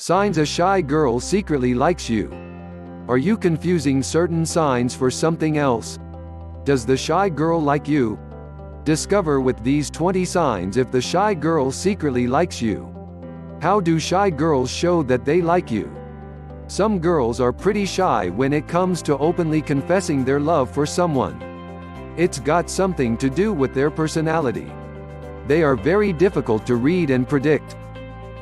Signs a shy girl secretly likes you. Are you confusing certain signs for something else? Does the shy girl like you? Discover with these 20 signs if the shy girl secretly likes you. How do shy girls show that they like you? Some girls are pretty shy when it comes to openly confessing their love for someone. It's got something to do with their personality. They are very difficult to read and predict.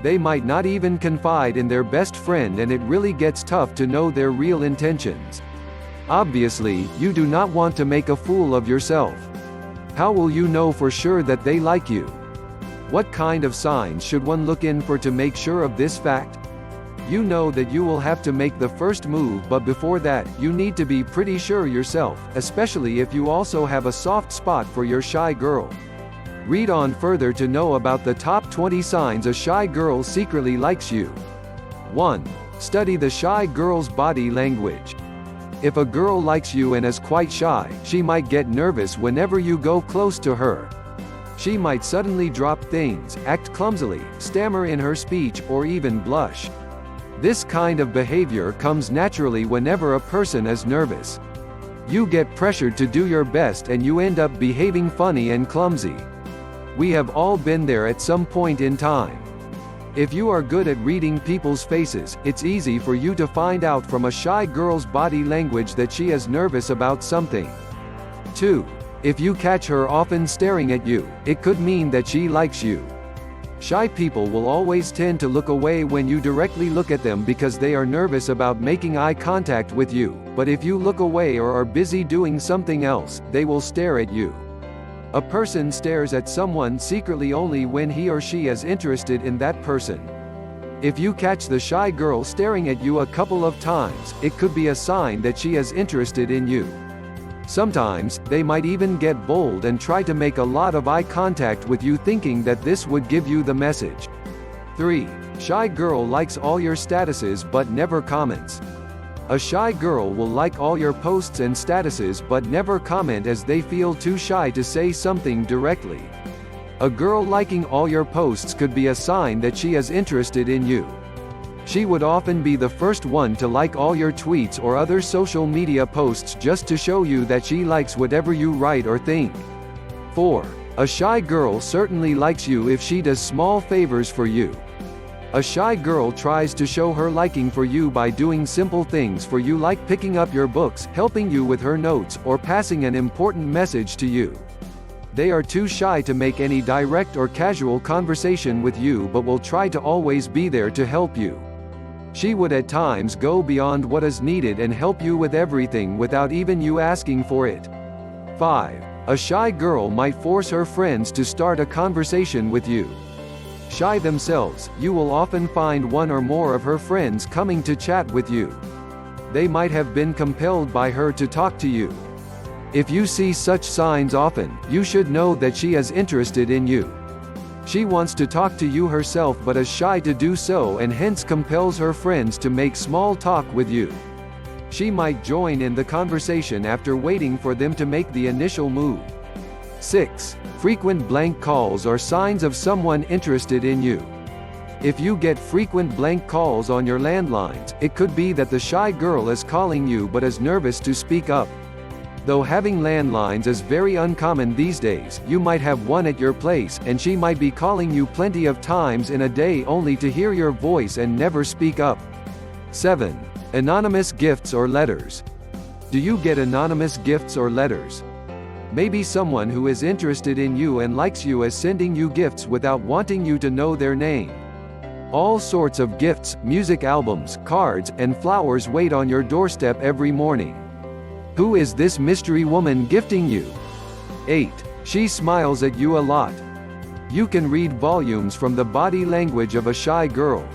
They might not even confide in their best friend, and it really gets tough to know their real intentions. Obviously, you do not want to make a fool of yourself. How will you know for sure that they like you? What kind of signs should one look in for to make sure of this fact? You know that you will have to make the first move, but before that, you need to be pretty sure yourself, especially if you also have a soft spot for your shy girl. Read on further to know about the top 20 signs a shy girl secretly likes you. 1. Study the shy girl's body language. If a girl likes you and is quite shy, she might get nervous whenever you go close to her. She might suddenly drop things, act clumsily, stammer in her speech, or even blush. This kind of behavior comes naturally whenever a person is nervous. You get pressured to do your best and you end up behaving funny and clumsy. We have all been there at some point in time. If you are good at reading people's faces, it's easy for you to find out from a shy girl's body language that she is nervous about something. 2. If you catch her often staring at you, it could mean that she likes you. Shy people will always tend to look away when you directly look at them because they are nervous about making eye contact with you, but if you look away or are busy doing something else, they will stare at you. A person stares at someone secretly only when he or she is interested in that person. If you catch the shy girl staring at you a couple of times, it could be a sign that she is interested in you. Sometimes, they might even get bold and try to make a lot of eye contact with you, thinking that this would give you the message. 3. Shy girl likes all your statuses but never comments. A shy girl will like all your posts and statuses but never comment as they feel too shy to say something directly. A girl liking all your posts could be a sign that she is interested in you. She would often be the first one to like all your tweets or other social media posts just to show you that she likes whatever you write or think. 4. A shy girl certainly likes you if she does small favors for you. A shy girl tries to show her liking for you by doing simple things for you, like picking up your books, helping you with her notes, or passing an important message to you. They are too shy to make any direct or casual conversation with you, but will try to always be there to help you. She would at times go beyond what is needed and help you with everything without even you asking for it. 5. A shy girl might force her friends to start a conversation with you. Shy themselves, you will often find one or more of her friends coming to chat with you. They might have been compelled by her to talk to you. If you see such signs often, you should know that she is interested in you. She wants to talk to you herself but is shy to do so, and hence compels her friends to make small talk with you. She might join in the conversation after waiting for them to make the initial move. 6. Frequent blank calls are signs of someone interested in you. If you get frequent blank calls on your landlines, it could be that the shy girl is calling you but is nervous to speak up. Though having landlines is very uncommon these days, you might have one at your place, and she might be calling you plenty of times in a day only to hear your voice and never speak up. 7. Anonymous gifts or letters. Do you get anonymous gifts or letters? Maybe someone who is interested in you and likes you is sending you gifts without wanting you to know their name. All sorts of gifts, music albums, cards, and flowers wait on your doorstep every morning. Who is this mystery woman gifting you? 8. She smiles at you a lot. You can read volumes from the body language of a shy girl.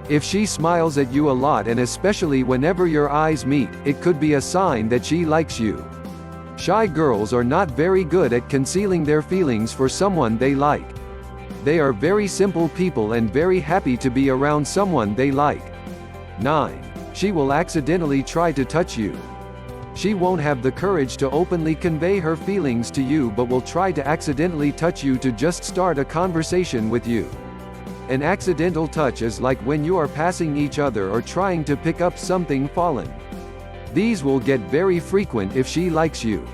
If she smiles at you a lot, and especially whenever your eyes meet, it could be a sign that she likes you. Shy girls are not very good at concealing their feelings for someone they like. They are very simple people and very happy to be around someone they like. 9. She will accidentally try to touch you. She won't have the courage to openly convey her feelings to you but will try to accidentally touch you to just start a conversation with you. An accidental touch is like when you are passing each other or trying to pick up something fallen. These will get very frequent if she likes you.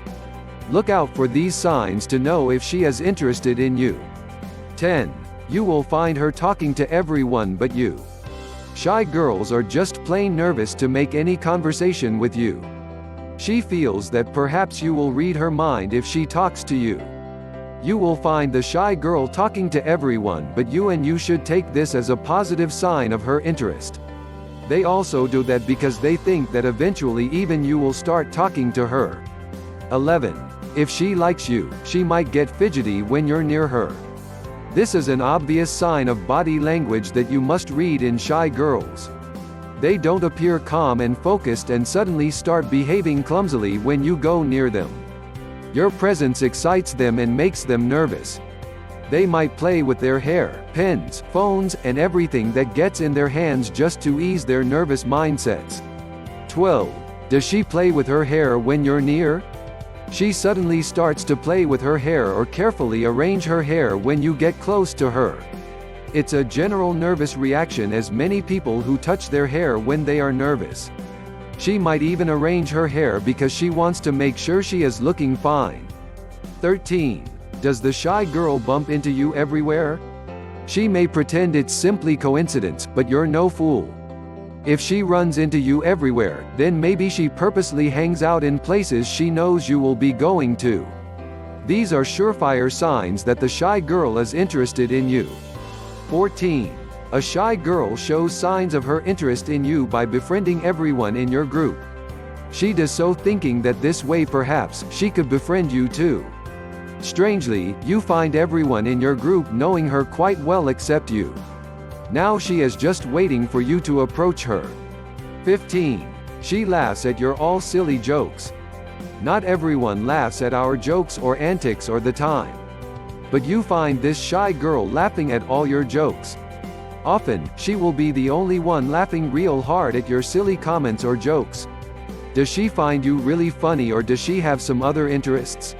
Look out for these signs to know if she is interested in you. 10. You will find her talking to everyone but you. Shy girls are just plain nervous to make any conversation with you. She feels that perhaps you will read her mind if she talks to you. You will find the shy girl talking to everyone but you, and you should take this as a positive sign of her interest. They also do that because they think that eventually even you will start talking to her. 11. If she likes you, she might get fidgety when you're near her. This is an obvious sign of body language that you must read in shy girls. They don't appear calm and focused and suddenly start behaving clumsily when you go near them. Your presence excites them and makes them nervous. They might play with their hair, pens, phones, and everything that gets in their hands just to ease their nervous mindsets. 12. Does she play with her hair when you're near? She suddenly starts to play with her hair or carefully arrange her hair when you get close to her. It's a general nervous reaction, as many people who touch their hair when they are nervous. She might even arrange her hair because she wants to make sure she is looking fine. 13. Does the shy girl bump into you everywhere? She may pretend it's simply coincidence, but you're no fool. If she runs into you everywhere, then maybe she purposely hangs out in places she knows you will be going to. These are surefire signs that the shy girl is interested in you. 14. A shy girl shows signs of her interest in you by befriending everyone in your group. She does so thinking that this way perhaps she could befriend you too. Strangely, you find everyone in your group knowing her quite well except you. Now she is just waiting for you to approach her. 15. She laughs at your all silly jokes. Not everyone laughs at our jokes or antics all the time. But you find this shy girl laughing at all your jokes. Often, she will be the only one laughing real hard at your silly comments or jokes. Does she find you really funny, or does she have some other interests?